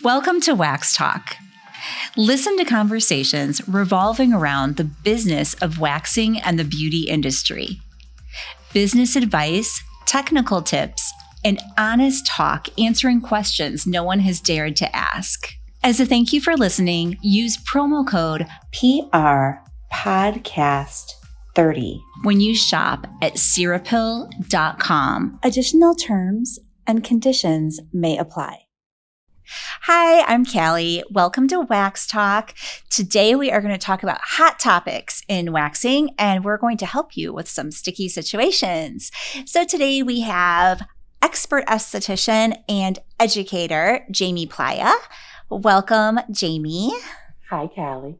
Welcome to Wax Talk. Listen to conversations revolving around the business of waxing and the beauty industry. Business advice, technical tips, and honest talk answering questions no one has dared to ask. As a thank you for listening, use promo code PRPodcast30 when you shop at Cerapill.com. Additional terms and conditions may apply. Hi, I'm Callie. Welcome to Wax Talk. Today we are going to talk about hot topics in waxing, and we're going to help you with some sticky situations. So today we have expert esthetician and educator, Jamie Plaia. Welcome, Jamie. Hi, Callie.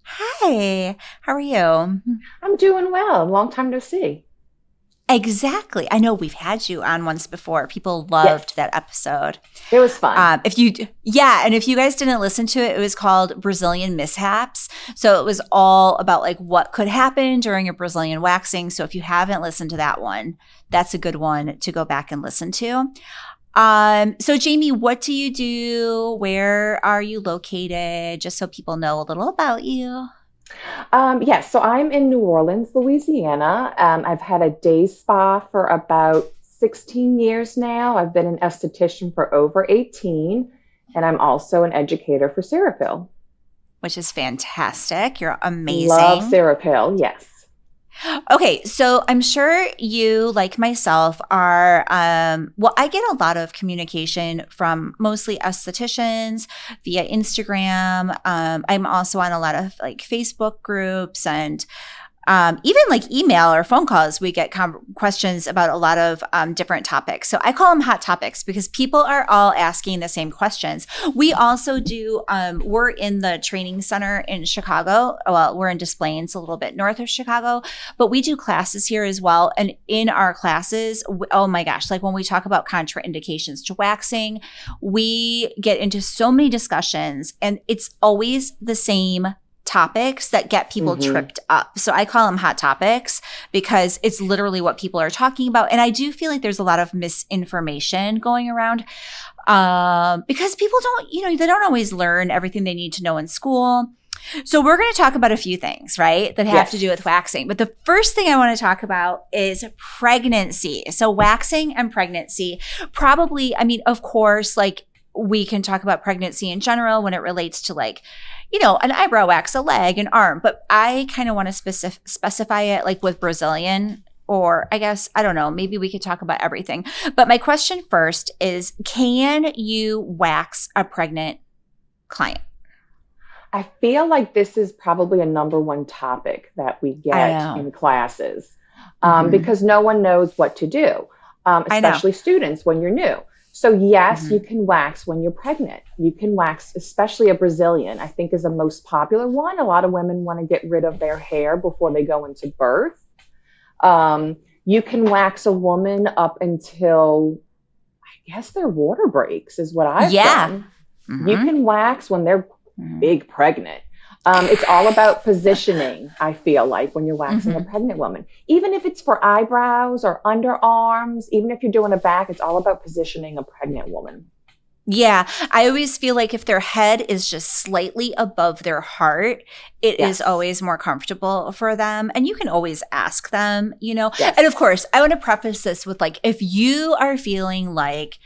Hi, how are you? I'm doing well. Long time no see. Exactly. I know we've had you on once before. People loved that episode. It was fun. And if you guys didn't listen to it, it was called Brazilian Mishaps. So it was all about like what could happen during a Brazilian waxing. So if you haven't listened to that one, that's a good one to go back and listen to. So Jamie, what do you do? Where are you located? Just so people know a little about you. Yes, so I'm in New Orleans, Louisiana. I've had a day spa for about 16 years now. I've been an esthetician for over 18, and I'm also an educator for Cerapill. Which is fantastic. You're amazing. Love Cerapill, yes. Okay, so I'm sure you, like myself, are, I get a lot of communication from mostly estheticians via Instagram. I'm also on a lot of like Facebook groups and even like email or phone calls. We get questions about a lot of different topics. So I call them hot topics because people are all asking the same questions. We also do, we're in the training center in Chicago. Well, we're in Des Plaines, a little bit north of Chicago, but we do classes here as well. And in our classes, oh my gosh, like when we talk about contraindications to waxing, we get into so many discussions and it's always the same topics that get people tripped up. So I call them hot topics because it's literally what people are talking about. And I do feel like there's a lot of misinformation going around because people don't, they don't always learn everything they need to know in school. So we're going to talk about a few things, right, that have to do with waxing. But the first thing I want to talk about is pregnancy. So waxing and pregnancy, probably, of course, like we can talk about pregnancy in general when it relates to like, an eyebrow wax, a leg, an arm. But I kind of want to specify it like with Brazilian, or I guess, I don't know, maybe we could talk about everything. But my question first is, can you wax a pregnant client? I feel like this is probably a number one topic that we get in classes because no one knows what to do, especially students when you're new. So yes, you can wax when you're pregnant. You can wax, especially a Brazilian, I think is the most popular one. A lot of women want to get rid of their hair before they go into birth. You can wax a woman up until, I guess their water breaks is what I've done. You can wax when they're big pregnant. It's all about positioning, I feel like, when you're waxing a pregnant woman. Even if it's for eyebrows or underarms, even if you're doing a back, it's all about positioning a pregnant woman. Yeah. I always feel like if their head is just slightly above their heart, it is always more comfortable for them. And you can always ask them, And of course, I want to preface this with like, if you are feeling like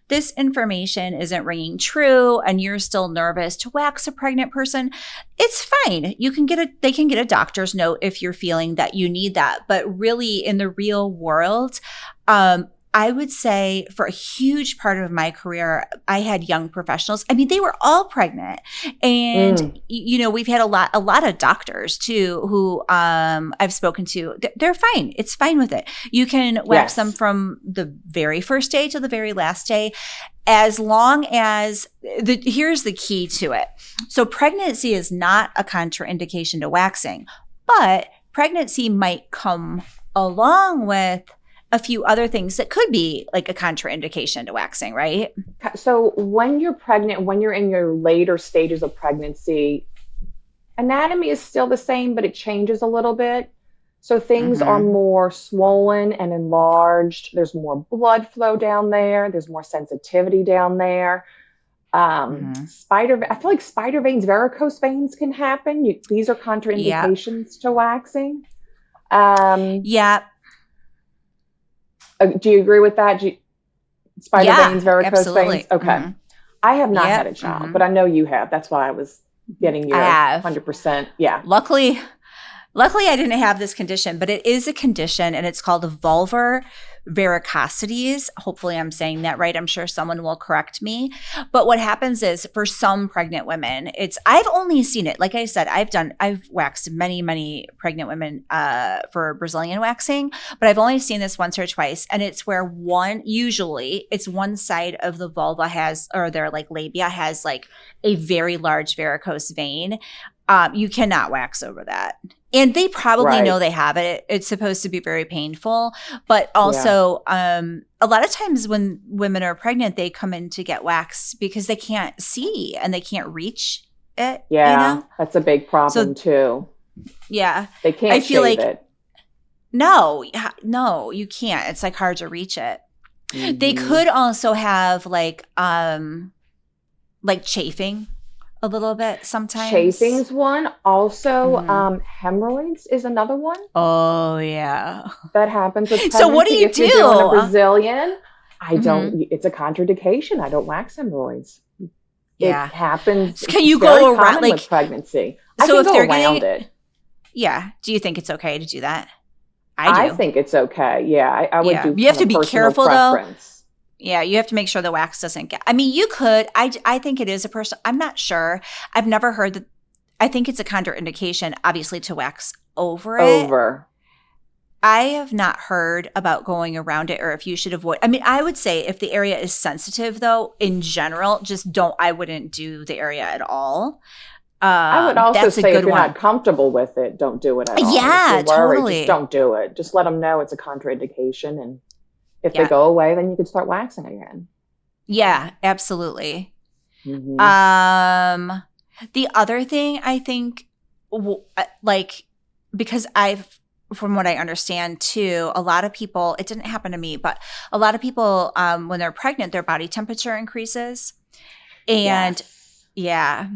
this information isn't ringing true and you're still nervous to wax a pregnant person, it's fine. They can get a doctor's note if you're feeling that you need that. But really in the real world, I would say for a huge part of my career, I had young professionals. They were all pregnant. And, we've had a lot of doctors too, who I've spoken to. They're fine. It's fine with it. You can wax them from the very first day to the very last day, as long as here's the key to it. So pregnancy is not a contraindication to waxing, but pregnancy might come along with a few other things that could be like a contraindication to waxing, right? So when you're pregnant, when you're in your later stages of pregnancy, anatomy is still the same, but it changes a little bit. So things are more swollen and enlarged. There's more blood flow down there. There's more sensitivity down there. I feel like spider veins, varicose veins can happen. These are contraindications to waxing. Yeah. Do you agree with that? Spider veins, varicose absolutely. veins? Okay. I have not had a child, but I know you have. That's why I was getting your 100%. Yeah. Luckily, I didn't have this condition, but it is a condition, and it's called vulvar varicosities. Hopefully I'm saying that right. I'm sure someone will correct me. But what happens is, for some pregnant women, I've only seen it. Like I said, I've waxed many pregnant women for Brazilian waxing, but I've only seen this once or twice. And it's where usually it's one side of the vulva or their like labia has like a very large varicose vein. You cannot wax over that. And they probably know they have it. It's supposed to be very painful. But also, a lot of times when women are pregnant, they come in to get waxed because they can't see and they can't reach it. Yeah, that's a big problem too. Yeah. They can't shave it. No, you can't. It's like hard to reach it. Mm-hmm. They could also have like chafing a little bit sometimes. Chafing's one. Also, hemorrhoids is another one. Oh, yeah. That happens with pregnancy. So what do you do? If you're doing a Brazilian, I don't, it's a contraindication. I don't wax hemorrhoids. Yeah. It happens. Can you go around with pregnancy? So I can go around it. Yeah. Do you think it's okay to do that? I think it's okay. Yeah. I would do. You have to be careful preference. Though. Yeah, you have to make sure the wax doesn't get. I mean, you could. I think it is a person. I'm not sure. I've never heard that. I think it's a contraindication, obviously, to wax over it. I have not heard about going around it or if you should avoid. I mean, I would say if the area is sensitive, though, in general, just don't. I wouldn't do the area at all. I would also say if you're not comfortable with it, don't do it at all. Yeah, totally. Just don't do it. Just let them know it's a contraindication, and if they go away, then you can start waxing again. Yeah, absolutely. Mm-hmm. The other thing I think, because from what I understand too, a lot of people, it didn't happen to me, but a lot of people, when they're pregnant, their body temperature increases. And I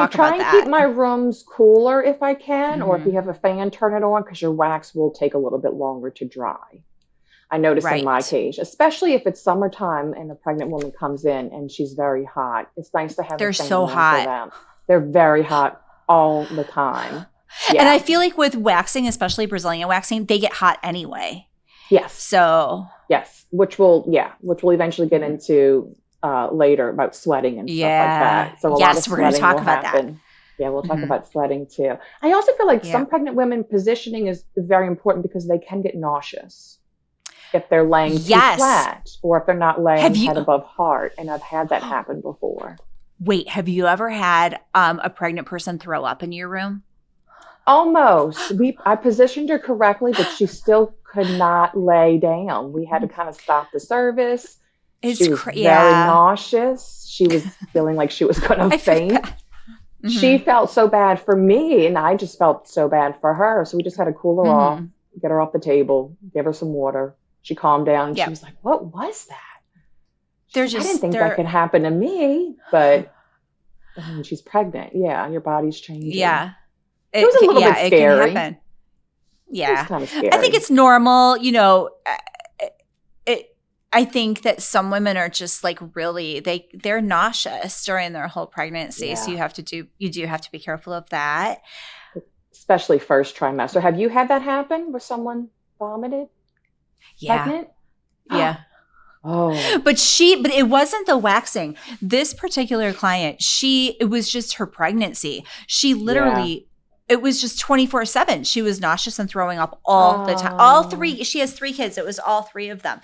try and keep my rooms cooler if I can, or if you have a fan, turn it on, because your wax will take a little bit longer to dry. I notice in my case, especially if it's summertime and a pregnant woman comes in and she's very hot. It's nice to have. They're so hot. For them. They're very hot all the time. Yeah. And I feel like with waxing, especially Brazilian waxing, they get hot anyway. Yes. So which we'll eventually get into later about sweating and stuff like that. So a lot of we're going to talk about that. Yeah, we'll talk about sweating too. I also feel like some pregnant women, positioning is very important because they can get nauseous if they're laying too flat, or if they're not laying head above heart. And I've had that happen before. Wait, have you ever had a pregnant person throw up in your room? Almost. I positioned her correctly, but she still could not lay down. We had to kind of stop the service. She was very nauseous. She was feeling like she was going to faint. Mm-hmm. She felt so bad for me, and I just felt so bad for her. So we just had to cool her off, get her off the table, give her some water. She calmed down. And she was like, "What was that?" I didn't think that could happen to me, but she's pregnant. Yeah, your body's changing. Yeah, it was a little bit scary. It can happen. Yeah, it was kind of scary. I think it's normal. You know, I think that some women are just like really they're nauseous during their whole pregnancy. So you do have to be careful of that. Especially first trimester. Have you had that happen where someone vomited? Yeah. Pregnant? Yeah. Oh. But it wasn't the waxing. This particular client, it was just her pregnancy. She literally it was just 24/7. She was nauseous and throwing up all the time. All three, she has 3 kids. It was all 3 of them.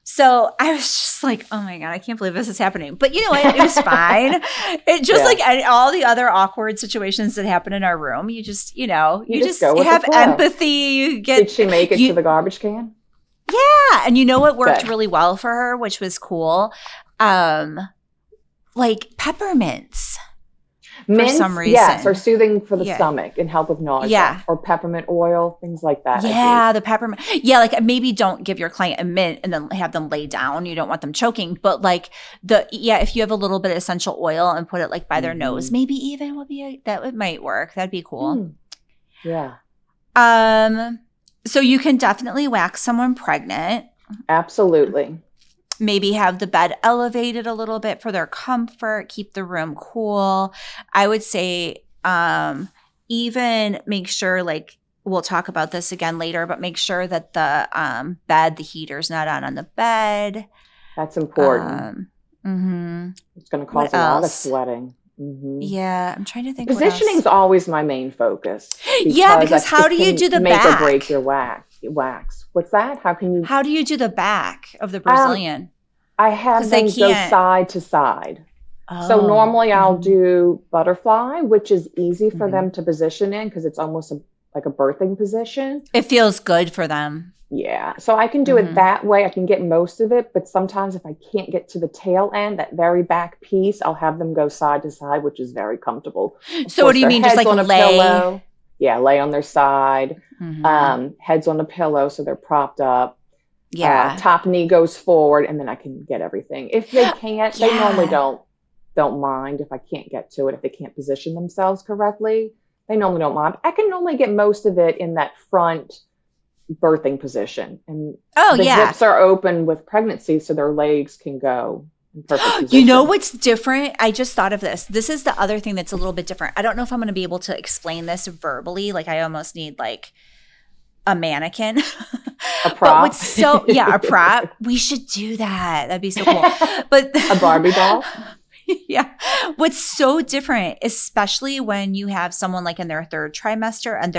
So I was just like, oh my God, I can't believe this is happening. But you know what? It was fine. It just like all the other awkward situations that happen in our room, you just, you just have empathy. Did she make it to the garbage can? Yeah. And you know what worked really well for her, which was cool? Like peppermints. for some reason. Yes, or soothing for the stomach and help with nausea. Yeah. Or peppermint oil, things like that. Yeah, the peppermint. Yeah, like maybe don't give your client a mint and then have them lay down. You don't want them choking. But like if you have a little bit of essential oil and put it like by their nose, maybe even it might work. That'd be cool. Yeah. So you can definitely wax someone pregnant. Absolutely. Maybe have the bed elevated a little bit for their comfort, keep the room cool. I would say even make sure, like, we'll talk about this again later, but make sure that the the heater's not on the bed. That's important. It's going to cause a lot of sweating. Yeah, I'm trying to think. Positioning is always my main focus. Because how do you do the make back? Or break your wax. What's that? How do you do the back of the Brazilian? I have them go side to side. Oh. So normally I'll do butterfly, which is easy for them to position in because it's almost like a birthing position. It feels good for them. Yeah. So I can do it that way. I can get most of it. But sometimes if I can't get to the tail end, that very back piece, I'll have them go side to side, which is very comfortable. So what do you mean? Just like on a pillow? Yeah, lay on their side. Heads on a pillow so they're propped up. Yeah. Top knee goes forward and then I can get everything. If they can't, they normally don't mind if I can't get to it. If they can't position themselves correctly, they normally don't mind. I can normally get most of it in that front birthing position. And the hips are open with pregnancy so their legs can go in perfect position. You know what's different? I just thought of this. This is the other thing that's a little bit different. I don't know if I'm going to be able to explain this verbally. Like I almost need like a mannequin. A prop. A prop. We should do that. That'd be so cool. But a Barbie doll. Yeah. What's so different, especially when you have someone like in their third trimester and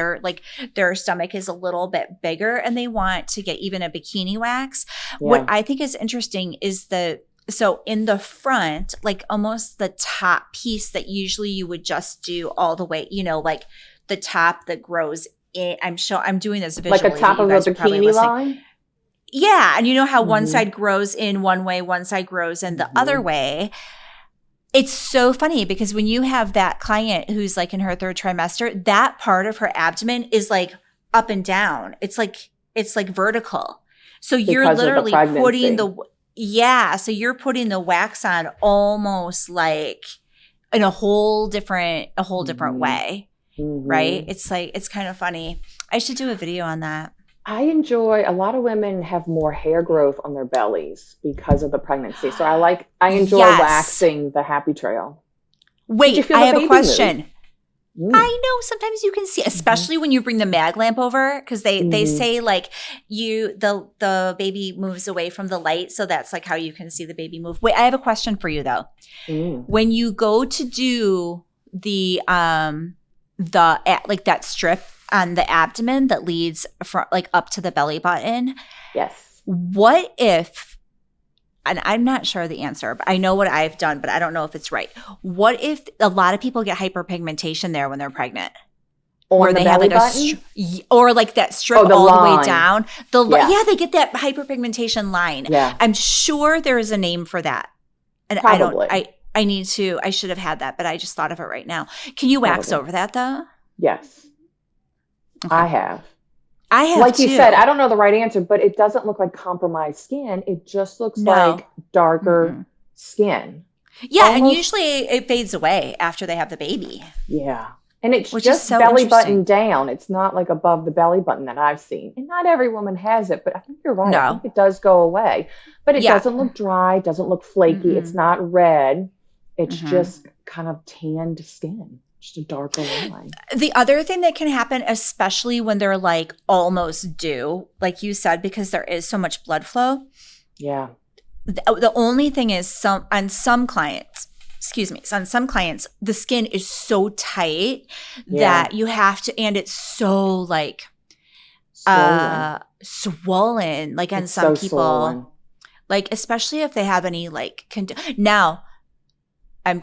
their stomach is a little bit bigger and they want to get even a bikini wax. Yeah. What I think is interesting is so in the front, like almost the top piece that usually you would just do all the way, like the top that grows in. I'm doing this visually. Like a top of a bikini line? Yeah. And you know how one side grows in one way, one side grows in the other way. It's so funny because when you have that client who's like in her third trimester, that part of her abdomen is like up and down. It's like vertical. So you're literally putting so you're putting the wax on almost like in a whole different way. Right? It's kind of funny. I should do a video on that. I enjoy, a lot of women have more hair growth on their bellies because of the pregnancy. So I enjoy waxing the happy trail. Wait, I have a question. I know sometimes you can see, especially when you bring the mag lamp over, because they say like the baby moves away from the light. So that's like how you can see the baby move. Wait, I have a question for you though. When you go to do the like that strip on the abdomen that leads from like up to the belly button. Yes. What if, and I'm not sure the answer, but I know what I've done, but I don't know if it's right. What if a lot of people get hyperpigmentation there when they're pregnant? Or they have like button? Or like that strip all the way down. They get that hyperpigmentation line. Yeah. I'm sure there is a name for that. And probably. I should have had that, but I just thought of it right now. Can you wax over that though? Yes. Okay. I have. Like you said, I don't know the right answer, but it doesn't look like compromised skin. It just looks like darker skin. Yeah, and usually it fades away after they have the baby. Yeah. And it's just belly button down. It's not like above the belly button that I've seen. And not every woman has it, but I think you're right. No. I think it does go away. But it doesn't look dry, doesn't look flaky. It's not red. It's just kind of tanned skin. Just a darker line. The other thing that can happen, especially when they're like almost due, like you said, because there is so much blood flow. Yeah. The only thing is on some clients, the skin is so tight that you have to, and it's so like swollen, like on some people, swollen. Like especially if they have any like now I'm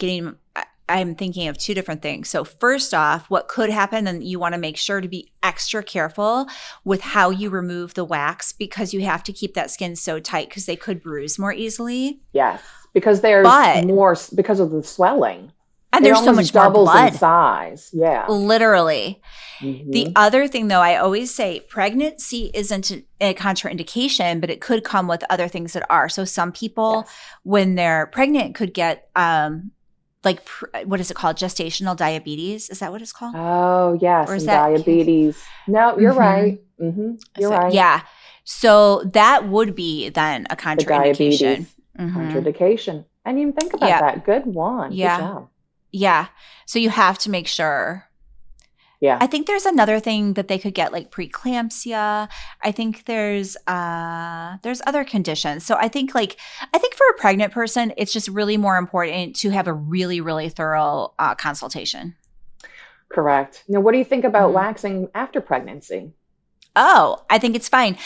thinking of two different things. So first off, what could happen, and you want to make sure to be extra careful with how you remove the wax because you have to keep that skin so tight because they could bruise more easily. Yes, because there's more because of the swelling. And it there's so almost much more doubles in blood. size. Yeah. Literally. The other thing, though, I always say pregnancy isn't a contraindication, but it could come with other things that are. So some people, when they're pregnant, could get what is it called? Gestational diabetes. Is that what it's called? Oh, yes. Or is and that diabetes. No, you're right. You're right. Yeah. So that would be then a contraindication. Contraindication. I didn't even think about that. Good one. Yeah. Good job. Yeah. So you have to make sure. Yeah. I think there's another thing that they could get, like preeclampsia. I think there's other conditions. So I think for a pregnant person, it's just really more important to have a really, really thorough consultation. Correct. Now, what do you think about waxing after pregnancy? Oh, I think it's fine.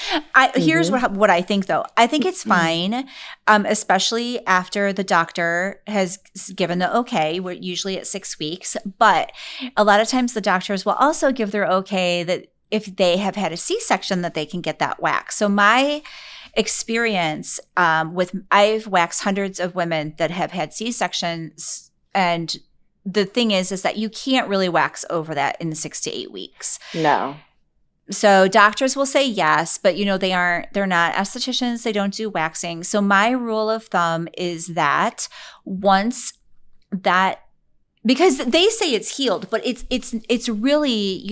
Here's what I think, though. I think it's fine, especially after the doctor has given the okay. We're usually at 6 weeks. But a lot of times the doctors will also give their okay that if they have had a C-section that they can get that wax. So my experience I've waxed hundreds of women that have had C-sections, and the thing is that you can't really wax over that in 6 to 8 weeks. No. So doctors will say yes, but they're not estheticians. They don't do waxing. So my rule of thumb is that once that, because they say it's healed, but it's really,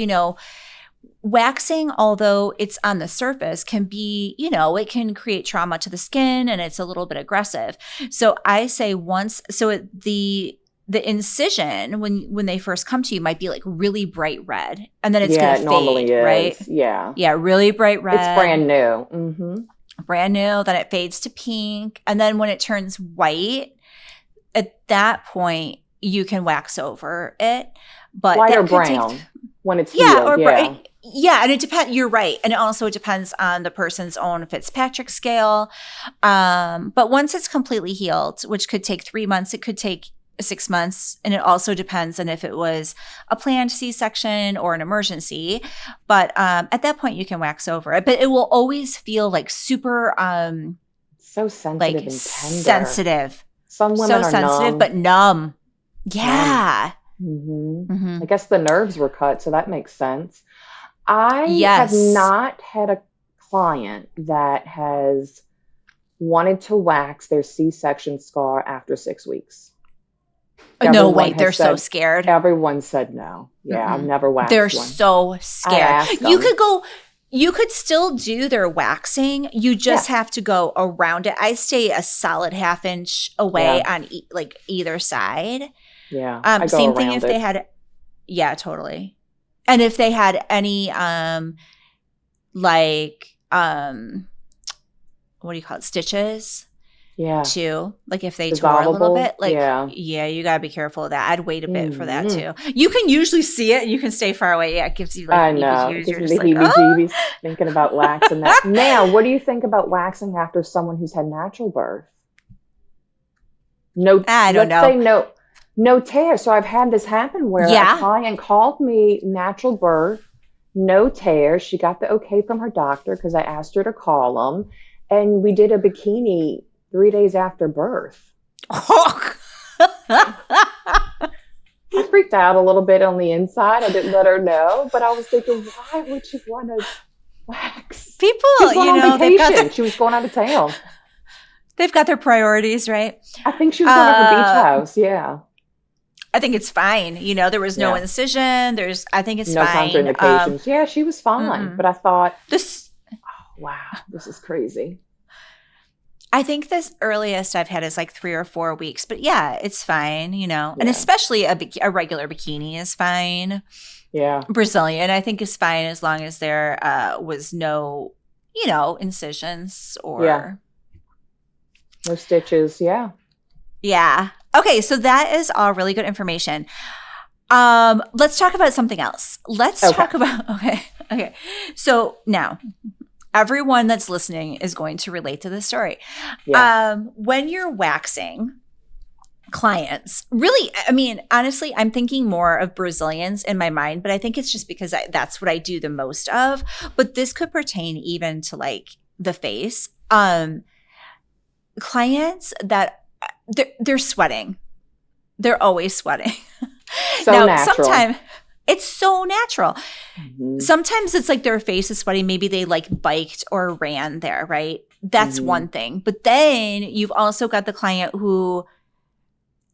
waxing, although it's on the surface, can be, it can create trauma to the skin, and it's a little bit aggressive. So I say the incision when they first come to you might be like really bright red, and then it's going to fade, right? Yeah. Yeah, really bright red. It's brand new. Brand new. Then it fades to pink. And then when it turns white, at that point, you can wax over it. But white or brown when it's healed. And it depends. You're right. And it also depends on the person's own Fitzpatrick scale. But once it's completely healed, which could take 3 months, it could take 6 months. And it also depends on if it was a planned C-section or an emergency. But at that point, you can wax over it. But it will always feel like super so sensitive and tender. Sensitive. Some women are sensitive, numb. but numb. Yeah. I guess the nerves were cut, so that makes sense. I have not had a client that has wanted to wax their C-section scar after 6 weeks. No way. They're so scared. Everyone said no. Yeah, I've never waxed They're one. so scared. You could still do their waxing. You just have to go around it. I stay a solid ½ inch away on either side. Yeah. I go same thing around if it. they had. Yeah, totally. And if they had any, what do you call it? Stitches. Yeah. Too. Like if they tore a little bit, you gotta be careful of that. I'd wait a bit for that too. You can usually see it and you can stay far away. Yeah, it gives you I know. It gives me the heebie-jeebies thinking about waxing that. Now, what do you think about waxing after someone who's had natural birth? I don't know. Let's say no tear. So I've had this happen where a client called me natural birth, no tear. She got the okay from her doctor because I asked her to call them, and we did a bikini 3 days after birth. Oh. I freaked out a little bit on the inside. I didn't let her know, but I was thinking, why would you want to wax? People, on vacation. She was going out of town. They've got their priorities, right? I think she was going to her beach house. Yeah. I think it's fine. There was no incision. I think it's fine. No contraindications. Yeah, she was fine. But I thought, wow, this is crazy. I think this earliest I've had is like 3 or 4 weeks, but yeah, it's fine, and especially a regular bikini is fine. Yeah. Brazilian, I think, is fine as long as there was no, incisions or. No stitches. Yeah. Yeah. Okay. So that is all really good information. Let's talk about something else. Let's talk about, okay. So now, everyone that's listening is going to relate to this story. Yeah. When you're waxing clients, really, I mean, honestly, I'm thinking more of Brazilians in my mind, but I think it's just because that's what I do the most of. But this could pertain even to like the face. Clients that they're sweating. They're always sweating. So now, natural. sometimes it's so natural. Mm-hmm. Sometimes it's like their face is sweaty. Maybe they like biked or ran there, right? That's one thing. But then you've also got the client who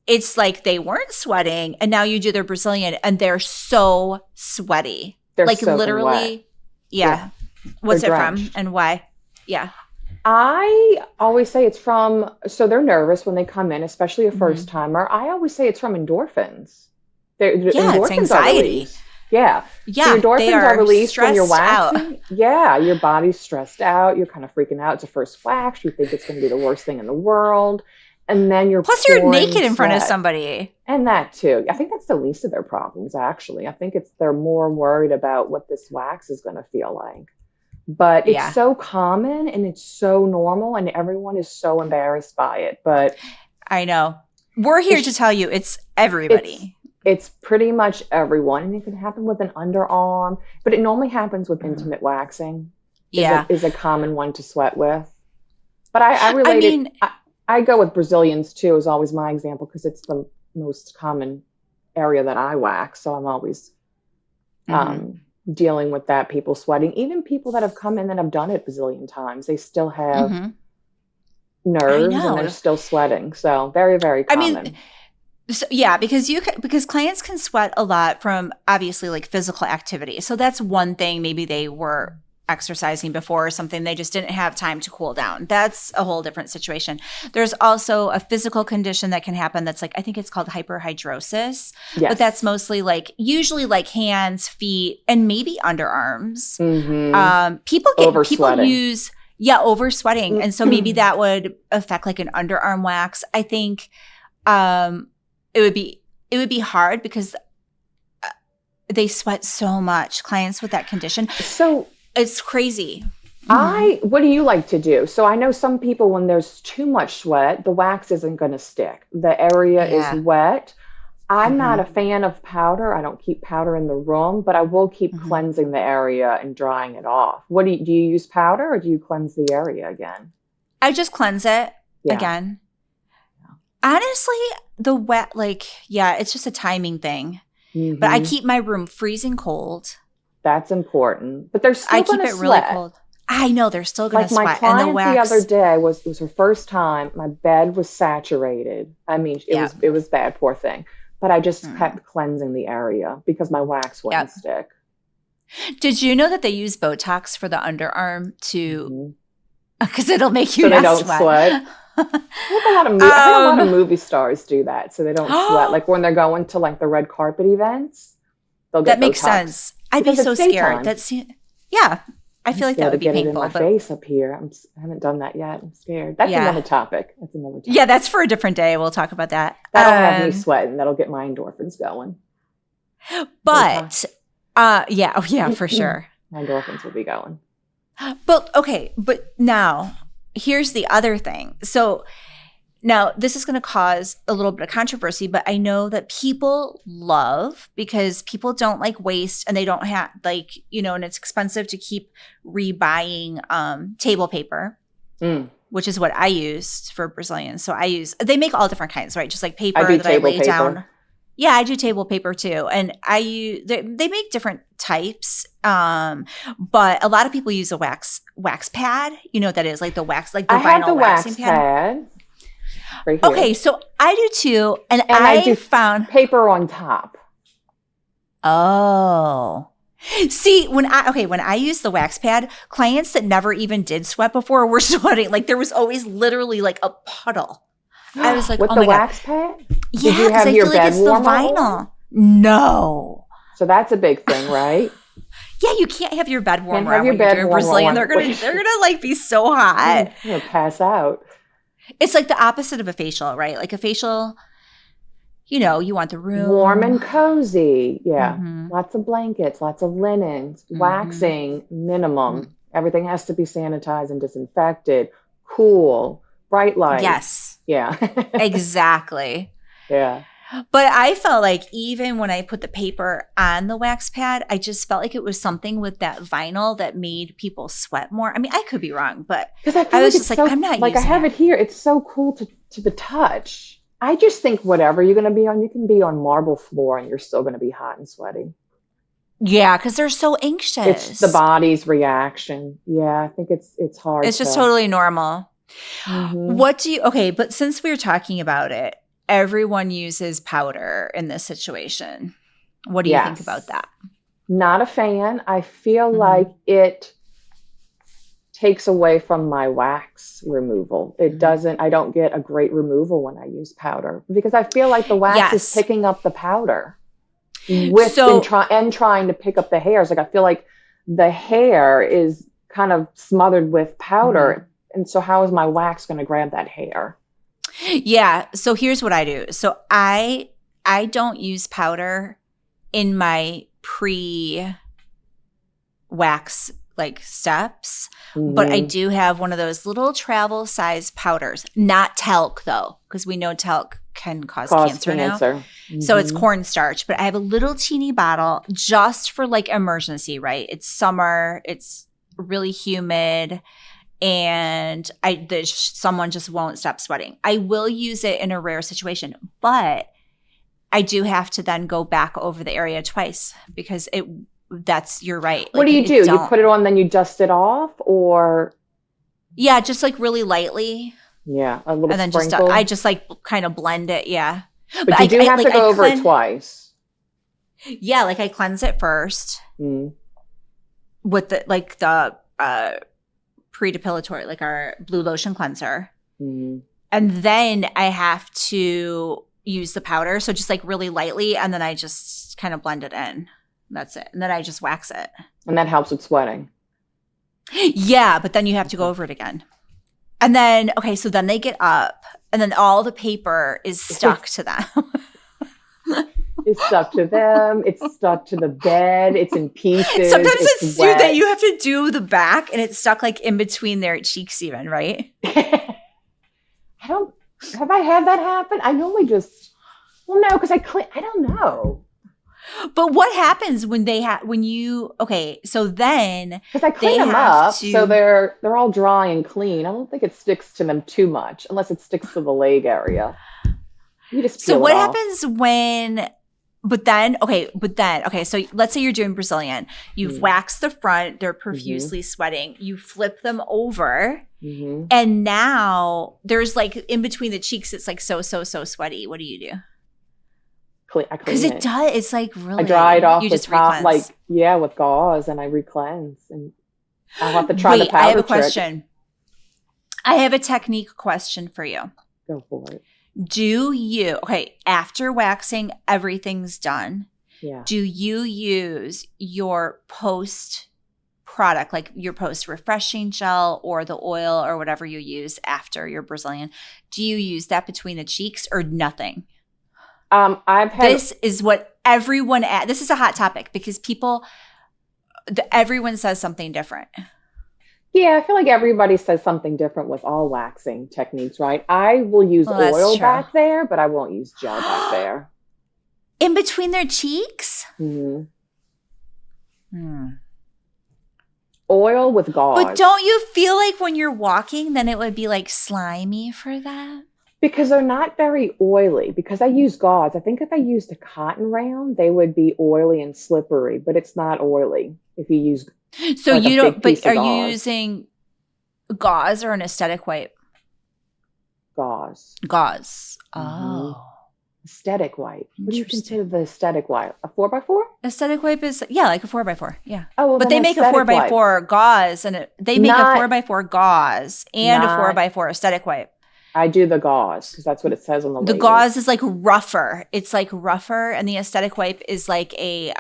it's like they weren't sweating and now you do their Brazilian and they're so sweaty. They're like literally. Wet. Yeah. What's they're it drenched. from and why? Yeah. I always say it's from, so they're nervous when they come in, especially a first timer. I always say it's from endorphins. Endorphins it's anxiety. Are released. Yeah. Yeah. So endorphins are released when you're waxing. Out. Yeah. Your body's stressed out. You're kind of freaking out. It's a first wax. You think it's going to be the worst thing in the world. And then Plus you're naked in front of somebody. And that too. I think that's the least of their problems, actually. I think they're more worried about what this wax is going to feel like. But it's so common and it's so normal and everyone is so embarrassed by it. But I know. We're here to tell you it's everybody. It's pretty much everyone. And it can happen with an underarm, but it normally happens with intimate waxing. Is a common one to sweat with. But I relate I go with Brazilians too, is always my example because it's the most common area that I wax. So I'm always dealing with that, people sweating. Even people that have come in that have done it a bazillion times, they still have nerves and they're still sweating. So very, very common. I mean, because clients can sweat a lot from obviously like physical activity. So that's one thing. Maybe they were exercising before or something. They just didn't have time to cool down. That's a whole different situation. There's also a physical condition that can happen that's like, I think it's called hyperhidrosis. Yes. But that's mostly like, usually like hands, feet, and maybe underarms. People use oversweating. And so maybe that would affect like an underarm wax. I think it would be hard because they sweat so much, clients with that condition. So it's crazy. What do you like to do? So I know some people, when there's too much sweat, the wax isn't going to stick. The area is wet. I'm not a fan of powder. I don't keep powder in the room, but I will keep cleansing the area and drying it off. Do you use powder or do you cleanse the area again? I just cleanse it again. Honestly, the wet, it's just a timing thing. But I keep my room freezing cold. That's important. But they're still going to sweat. Really cold. I know, they're still going to sweat. My client the other day, it was her first time. My bed was saturated. I mean, it was bad, poor thing. But I just kept cleansing the area because my wax wouldn't stick. Did you know that they use Botox for the underarm to, because it'll make you not sweat? I think a lot of movie stars do that, so they don't sweat. Like when they're going to like the red carpet events, they'll get Botox. That makes sense. I'd be so scared. I feel like that would be painful. It in my face up here. I haven't done that yet. I'm scared. That's another topic. Yeah, that's for a different day. We'll talk about that. That'll have me sweating. That'll get my endorphins going. But for sure. My endorphins will be going. But now here's the other thing. So now this is going to cause a little bit of controversy, but I know that people love, because people don't like waste and they don't have and it's expensive to keep rebuying table paper, which is what I used for Brazilians. So they make all different kinds, right? Just like paper that I lay down. Yeah, I do table paper too. And they make different types. But a lot of people use a wax pad. You know what that is? Like the wax, like the vinyl have the waxing wax pad. Right here. Okay, so I do too. And I do found paper on top. Oh. See, when I used the wax pad, clients that never even did sweat before were sweating. Like there was always literally like a puddle. I was like, with the wax pad? Yeah, did you have your bed warmer? The vinyl. No. So that's a big thing, right? Yeah, you can't have your bed warmer on when you're doing Brazilian. They're gonna like be so hot. You're gonna pass out. It's like the opposite of a facial, right? Like a facial, you want the room warm and cozy. Yeah. Lots of blankets, lots of linens, waxing minimum. Everything has to be sanitized and disinfected, cool, bright lights. Yes. Yeah. Exactly. Yeah. But I felt like even when I put the paper on the wax pad, I just felt like it was something with that vinyl that made people sweat more. I mean, I could be wrong, but I was just like, I'm not like using I have it here. It's so cool to the touch. I just think whatever you're going to be on, you can be on marble floor and you're still going to be hot and sweaty. Yeah, because they're so anxious. It's the body's reaction. Yeah, I think it's hard. It's just totally normal. Okay, but since we're talking about it, everyone uses powder in this situation. What do you think about that? Not a fan. I feel like it takes away from my wax removal. It doesn't, I don't get a great removal when I use powder because I feel like the wax is picking up the powder and trying to pick up the hairs. Like I feel like the hair is kind of smothered with powder. And so how is my wax going to grab that hair? Yeah. So here's what I do. So I don't use powder in my pre-wax like steps, but I do have one of those little travel size powders, not talc though, because we know talc can cause cancer now. So it's cornstarch, but I have a little teeny bottle just for like emergency, right? It's summer, it's really humid, and someone just won't stop sweating. I will use it in a rare situation, but I do have to then go back over the area twice because you're right. What do? You put it on, then you dust it off, or? Yeah, just like really lightly. Yeah, a little and then sprinkle. I just like kind of blend it. Yeah, but you do have to go over it twice. Yeah, like I cleanse it first with the pre-depilatory, like our blue lotion cleanser, and then I have to use the powder, so just like really lightly, and then I just kind of blend it in. That's it. And then I just wax it. And that helps with sweating. Yeah, but then you have to go over it again. And then, so then they get up and then all the paper is stuck to them. It's stuck to them. It's stuck to the bed. It's in pieces. Sometimes it's that you have to do the back and it's stuck like in between their cheeks even, right? Have I had that happen? I normally no, because I don't know. But what happens when so then because I clean them up so they're all dry and clean. I don't think it sticks to them too much unless it sticks to the leg area. You just peel it off. Happens when so let's say you're doing Brazilian. You've waxed the front, they're profusely sweating. You flip them over and now there's like in between the cheeks it's like so sweaty. What do you do? I clean it. Because it does. It's like really. I dry it off with top, with gauze, and I re-cleanse. And I'll have to try the powder trick. I have a question. I have a technique question for you. Go for it. Do you after waxing, everything's done? Yeah. Do you use your post product, like your post refreshing gel or the oil or whatever you use after your Brazilian? Do you use that between the cheeks or nothing? This is what everyone this is a hot topic because everyone says something different. Yeah, I feel like everybody says something different with all waxing techniques, right? I will use oil back there, but I won't use gel back there. In between their cheeks? Oil with gauze. But don't you feel like when you're walking, then it would be like slimy for that? Because they're not very oily. Because I use gauze. I think if I used a cotton round, they would be oily and slippery. But it's not oily if you use. So you don't. But are you using gauze or an aesthetic wipe? Gauze. Oh. Aesthetic wipe. What do you consider the aesthetic wipe? A 4x4? Aesthetic wipe is like a 4x4. Yeah. Oh, well, but they make a 4x4 gauze and they make a 4x4 gauze and a 4x4 aesthetic wipe. I do the gauze because that's what it says on the label. The gauze is like rougher. It's like rougher, and the aesthetic wipe is like it's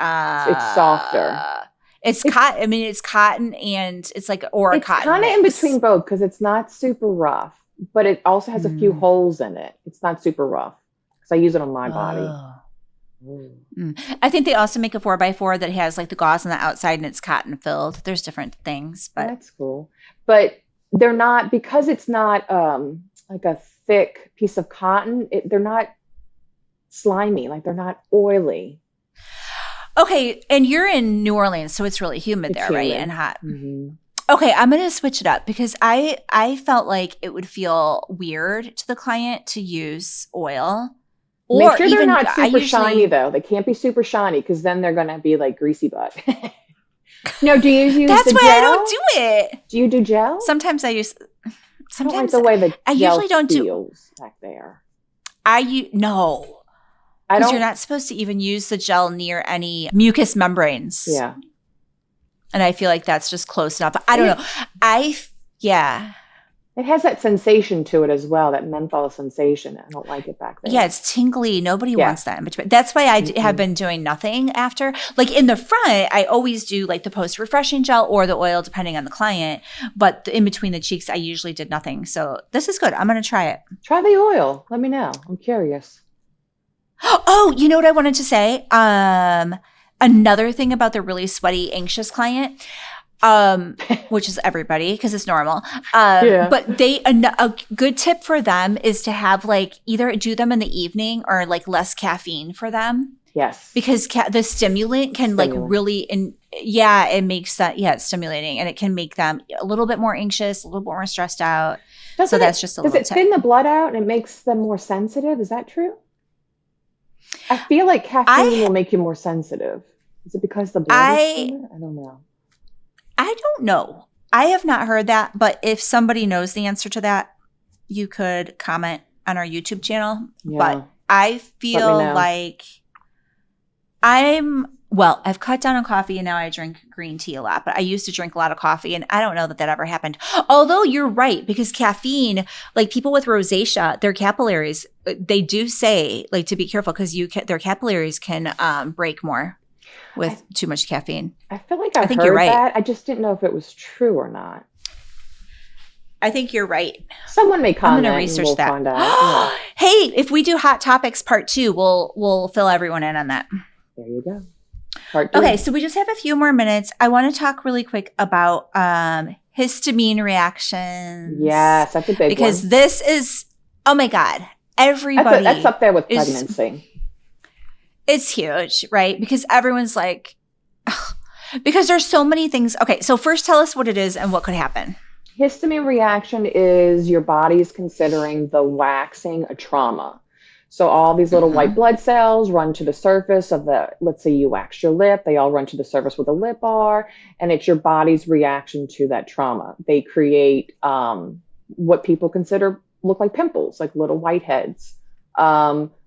softer. It's cotton. I mean, it's cotton, and it's like cotton. It's kind of in between both because it's not super rough, but it also has a few holes in it. It's not super rough because I use it on my body. I think they also make a 4x4 that has like the gauze on the outside and it's cotton filled. There's different things, but that's cool. But they're not because it's not like a thick piece of cotton. They're not slimy. Like they're not oily. Okay, and you're in New Orleans, so it's really humid there, right? And hot. Okay, I'm going to switch it up because I felt like it would feel weird to the client to use oil. Make Or sure they're even not super shiny though. They can't be super shiny because then they're going to be like greasy butt. No, do you use That's the why gel? I don't do it. Do you do gel? Sometimes I use. I don't like the way the I gel usually don't feels back there. No, because you're not supposed to even use the gel near any mucous membranes. Yeah. And I feel like that's just close enough. I don't know. Yeah. It has that sensation to it as well, that menthol sensation. I don't like it back there. Yeah, it's tingly. Nobody wants that in between. That's why I have been doing nothing after. Like in the front, I always do like the post-refreshing gel or the oil, depending on the client. But in between the cheeks, I usually did nothing. So this is good. I'm going to try it. Try the oil. Let me know. I'm curious. Oh, you know what I wanted to say? Another thing about the really sweaty, anxious client, which is everybody because it's normal. But a good tip for them is to have like either do them in the evening or like less caffeine for them. Yes. Because the stimulant can like really, it makes that, it's stimulating and it can make them a little bit more anxious, a little bit more stressed out. That's just a little tip. Does it thin the blood out and it makes them more sensitive? Is that true? I feel like caffeine will make you more sensitive. Is it because the blood is thinner? I don't know. I don't know. I have not heard that, but if somebody knows the answer to that, you could comment on our YouTube channel. Yeah. But I feel like I've cut down on coffee and now I drink green tea a lot, but I used to drink a lot of coffee and I don't know that ever happened. Although you're right, because caffeine, like people with rosacea, their capillaries, they do say like to be careful because their capillaries can break more with too much caffeine. I feel like I think you're right. That. I just didn't know if it was true or not. I think you're right. Someone may comment. I'm going to research that. Find out. Hey, if we do Hot Topics Part 2, we'll fill everyone in on that. There you go. Part 2. Okay, so we just have a few more minutes. I want to talk really quick about histamine reactions. Yes, that's a big one. Because this is, oh my God, everybody. That's up there with pregnancy. It's huge, right? Because everyone's like, ugh, because there's so many things. Okay, so first tell us what it is and what could happen. Histamine reaction is your body's considering the waxing a trauma. So all these little white blood cells run to the surface of let's say you waxed your lip, they all run to the surface where the lip are, and it's your body's reaction to that trauma. They create what people consider look like pimples, like little whiteheads,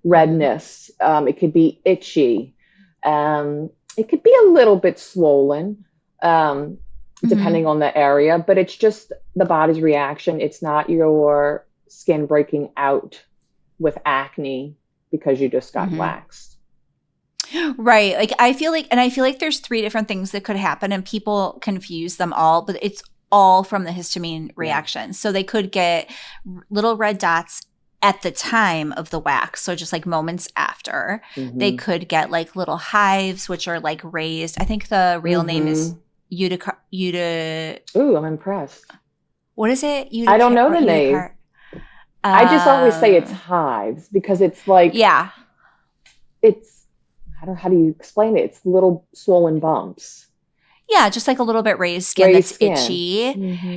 redness. It could be itchy. It could be a little bit swollen, depending on the area, but it's just the body's reaction. It's not your skin breaking out with acne because you just got waxed. Right. Like I feel like there's 3 different things that could happen and people confuse them all, but it's all from the histamine reaction. So they could get little red dots at the time of the wax. So just like moments after. They could get like little hives, which are like raised. I think the real name is Ooh, I'm impressed. What is it? I don't know the name. I just always say it's hives because it's like, it's, I don't know, how do you explain it? It's little swollen bumps. Yeah, just like a little bit raised skin that's itchy.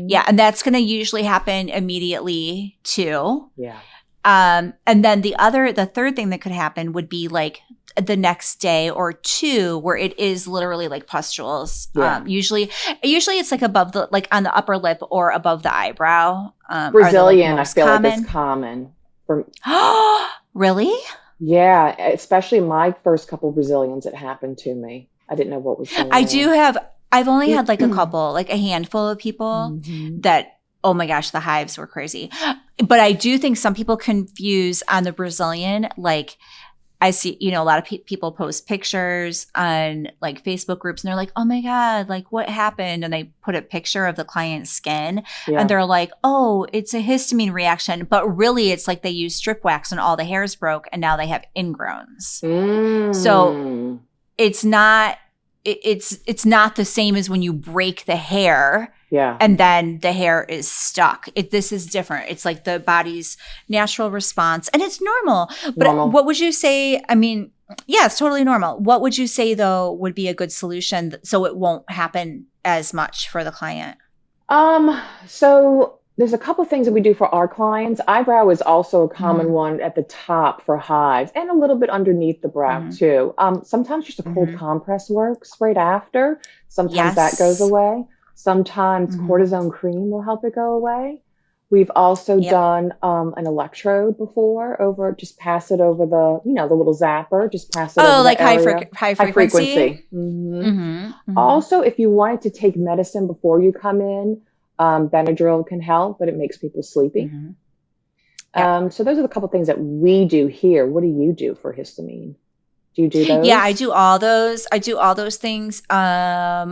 Yeah, and that's going to usually happen immediately too. Yeah. And then the third thing that could happen would be like the next day or 2 where it is literally like pustules. Usually it's like above like on the upper lip or above the eyebrow. Brazilian, I feel like it's common. Really? Yeah, especially my first couple Brazilians, it happened to me. I didn't know what was going on. I've only had like a couple, like a handful of people that, oh my gosh, the hives were crazy. But I do think some people confuse on the Brazilian, like I see, a lot of people post pictures on like Facebook groups and they're like, oh my God, like what happened? And they put a picture of the client's skin and they're like, oh, it's a histamine reaction. But really it's like they used strip wax and all the hairs broke and now they have ingrowns. So it's not the same as when you break the hair. Yeah. And then the hair is stuck. This is different. It's like the body's natural response. And it's normal. But what would you say? I mean, yeah, it's totally normal. What would you say, though, would be a good solution so it won't happen as much for the client? So there's a couple things that we do for our clients. Eyebrow is also a common Mm-hmm. one at the top for hives and a little bit underneath the brow Mm-hmm. too. Sometimes just a cold Mm-hmm. compress works right after. Sometimes that goes Yes. away. Sometimes Mm-hmm. cortisone cream will help it go away. We've also Yep. done an electrode before over, just pass it over the little zapper, just pass it Oh, over the like area. high High frequency. frequency. Mm-hmm. Mm-hmm. Also, if you wanted to take medicine before you come in, Benadryl can help, but it makes people sleepy. Mm-hmm. Yep. So those are the couple things that we do here. What do you do for histamine? Do you do Yeah, I those? do all those. I do all those things. If I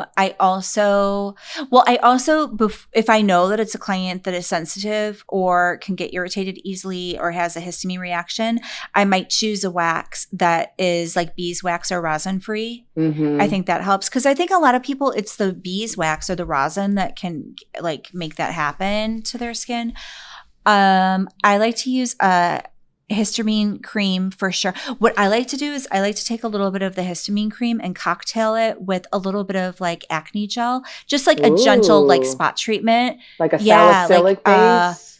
know that it's a client that is sensitive or can get irritated easily or has a histamine reaction, I might choose a wax that is like beeswax or rosin free. I Mm-hmm. think that helps because I think a lot of people, it's the beeswax or the rosin that can like make that happen to their skin. I like to use a histamine cream for sure. What I like to do is I like to take a little bit of the histamine cream and cocktail it with a little bit of like acne gel, just like a gentle like Ooh, spot treatment. like a Yeah, like salicylic base.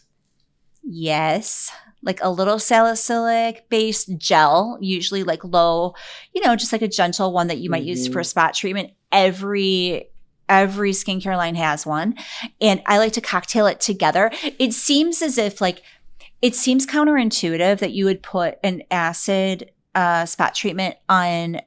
yes, like a little salicylic based gel, usually like low, just like a gentle one that you might use for Mm-hmm. spot treatment. Every skincare line has one, and I like to cocktail it together. It seems counterintuitive that you would put an acid spot treatment on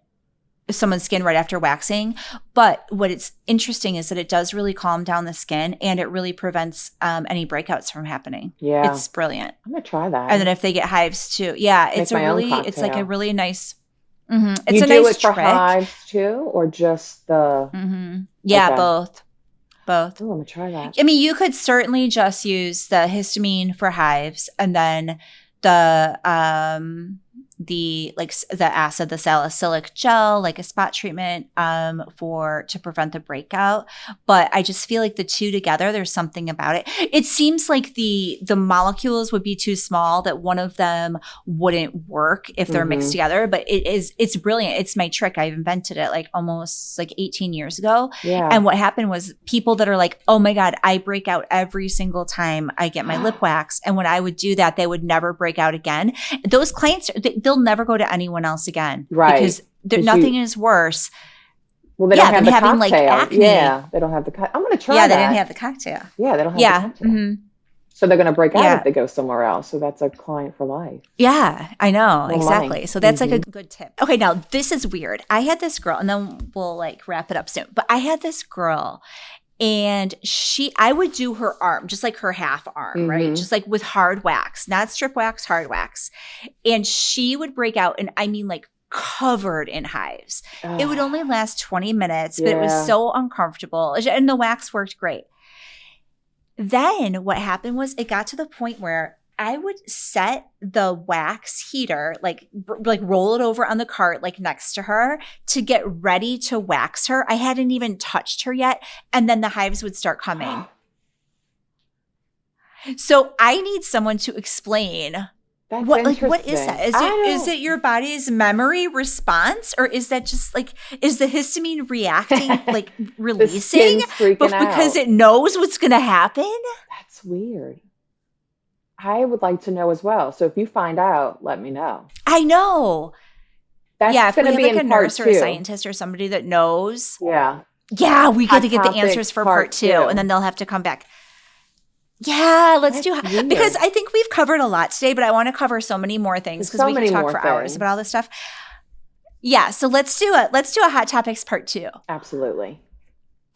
someone's skin right after waxing. But what it's interesting is that it does really calm down the skin and it really prevents any breakouts from happening. Yeah, It's brilliant. I'm gonna try And then that. if they get hives too, yeah, Make my own it's like a cocktail. really nice, it's You a do nice it for trick. hives too, or just the? Yeah, Okay. both. Both. Oh, I'm gonna try that. I mean, you could certainly just use the histamine for hives and then the the salicylic gel, like a spot treatment to prevent the breakout. But I just feel like the two together, there's something about it. It seems like the molecules would be too small that one of them wouldn't work if they're mixed Mm-hmm. together. But it's brilliant. It's my trick. I invented it like almost like 18 years ago. Yeah. And what happened was people that are like, oh my God, I break out every single time I get my lip wax. And when I would do that, they would never break out again. Those clients, they'll never go to anyone else again Right. because Because nothing is worse. well, they don't Yeah, have than the having like cocktail. acne. Yeah, they don't have the I'm going to try Yeah, they didn't that. have the cocktail. Yeah, they don't have the Yeah. cocktail. So they're going to break out if Yeah. they go somewhere else. So that's a client for life. Yeah, I know. More money. Exactly. So that's like a good tip. Okay, now this is weird. I had this girl, and then we'll like wrap it up soon. But I had this girl and I would do her arm, just like her half arm, right? Mm-hmm. Just like with hard wax, not strip wax, hard wax. And she would break out, and I mean like covered in hives. It would only last 20 minutes, but it was Yeah. so uncomfortable. And the wax worked great. Then what happened was it got to the point where I would set the wax heater, like roll it over on the cart, like next to her to get ready to wax her. I hadn't even touched her yet. And then the hives would start coming. So I need someone to explain That's what interesting. is that? Is it your body's memory response, or is that just like, is the histamine reacting, like releasing The skin's freaking because out. it knows what's going to happen? That's weird. I would like to know as well. So if you find out, let me know. I know. That's Yeah, if we going to have be like a in part nurse or a two. scientist or somebody that knows, Yeah. yeah, we get Hot to get the topic answers for part two, two. and then they'll have to come back. Yeah, let's That's do weird. because I think we've covered a lot today, but I want to cover so many more things because So we many can talk more for hours things. about all this stuff. Yeah, so let's do a hot topics part two. Absolutely.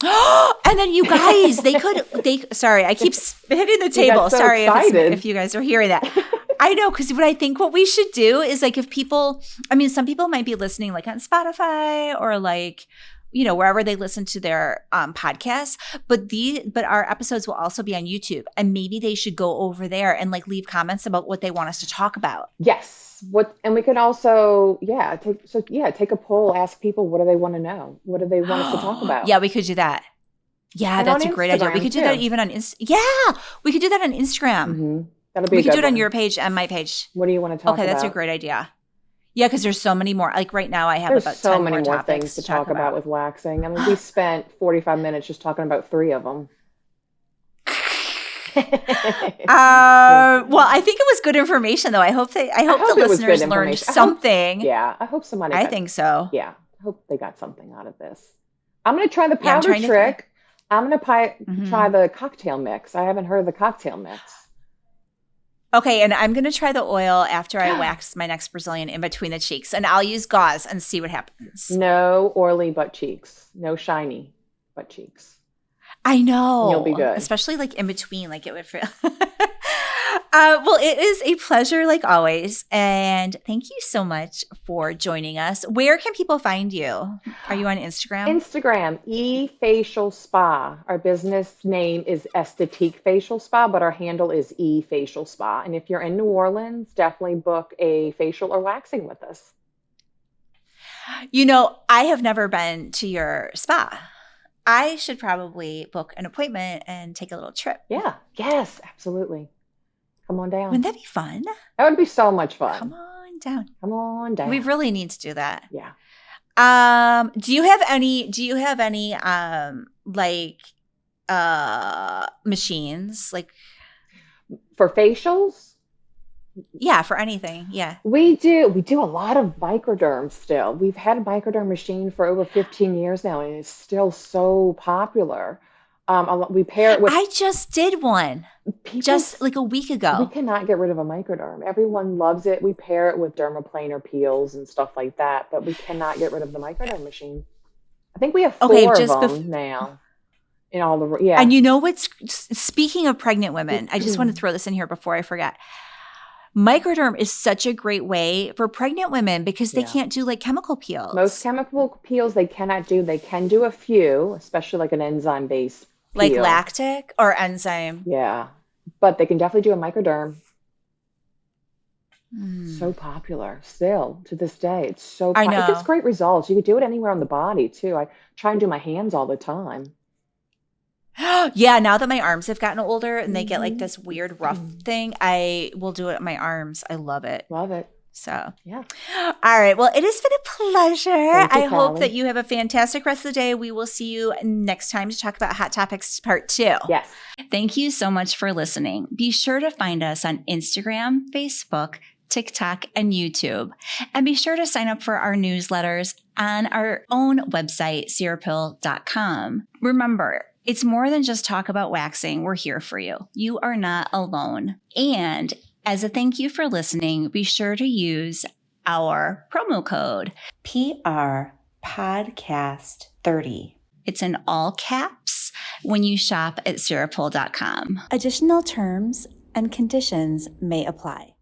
And then you guys, sorry, I keep hitting the You table. got so Sorry excited. if you guys are hearing that. I know, because what we should do is like if people, I mean, some people might be listening like on Spotify or like, wherever they listen to their podcasts, but our episodes will also be on YouTube, and maybe they should go over there and like leave comments about what they want us to talk about. Yes. And we can also, take a poll, ask people what do they want to know? What do they want us to talk about? Yeah, we could do that. Yeah, And that's on a great idea. We Instagram, could do that too. even on Yeah, we could do that on Instagram. Mm-hmm. That'll be We a could good do it on one. your page and my page. What do you want to talk about? Okay, that's a great idea. Yeah, because there's so many more. Like right now, I have There's about so 10 many more more topics things to talk about about. with waxing. I mean, we spent 45 minutes just talking about 3 of them. Well, I think it was good information, though. I hope the listeners learned something. I hope somebody. I think so. Yeah, I hope they got something out of this. I'm going to try the powder trick. I'm going to try the cocktail mix. I haven't heard of the cocktail mix. Okay, and I'm going to try the oil after I wax my next Brazilian in between the cheeks. And I'll use gauze and see what happens. No oily butt cheeks. No shiny butt cheeks. I know. You'll be good. Especially like in between, like it would feel. Well, it is a pleasure like always. And thank you so much for joining us. Where can people find you? Are you on Instagram? Instagram, eFacial Spa. Our business name is Esthétique Facial Spa, but our handle is eFacial Spa. And if you're in New Orleans, definitely book a facial or waxing with us. You know, I have never been to your spa. I should probably book an appointment and take a little trip. Yeah. Yes, absolutely. Come on down. Wouldn't that be fun? That would be so much fun. Come on down. Come on down. We really need to do that. Yeah. Do you have any machines like for facials? Yeah, for anything. Yeah. We do a lot of microderm still. We've had a microderm machine for over 15 years now, and it's still so popular. We pair it with. I just did one just like a week ago. We cannot get rid of a microderm. Everyone loves it. We pair it with dermaplaner peels and stuff like that, but we cannot get rid of the microderm machine. I think we have 4 of them now. In all the And you know what's speaking of pregnant women, I just want to throw this in here before I forget. Microderm is such a great way for pregnant women because they can't do like chemical peels. Most chemical peels they cannot do. They can do a few, especially like an enzyme-based peel. Like lactic or enzyme. Yeah. But they can definitely do a microderm. So popular still to this day. It's so I know. It gets great results. You could do it anywhere on the body too. I try and do my hands all the time. Yeah, now that my arms have gotten older and they get like this weird rough thing, I will do it on my arms. I love it. Love it. So, yeah. All right. Well, it has been a pleasure. I hope that you have a fantastic rest of the day. We will see you next time to talk about Hot Topics Part 2. Yes. Thank you so much for listening. Be sure to find us on Instagram, Facebook, TikTok, and YouTube. And be sure to sign up for our newsletters on our own website, sierrapill.com. Remember, it's more than just talk about waxing. We're here for you. You are not alone. And as a thank you for listening, be sure to use our promo code PRPodcast30. It's in all caps when you shop at sierrapill.com. Additional terms and conditions may apply.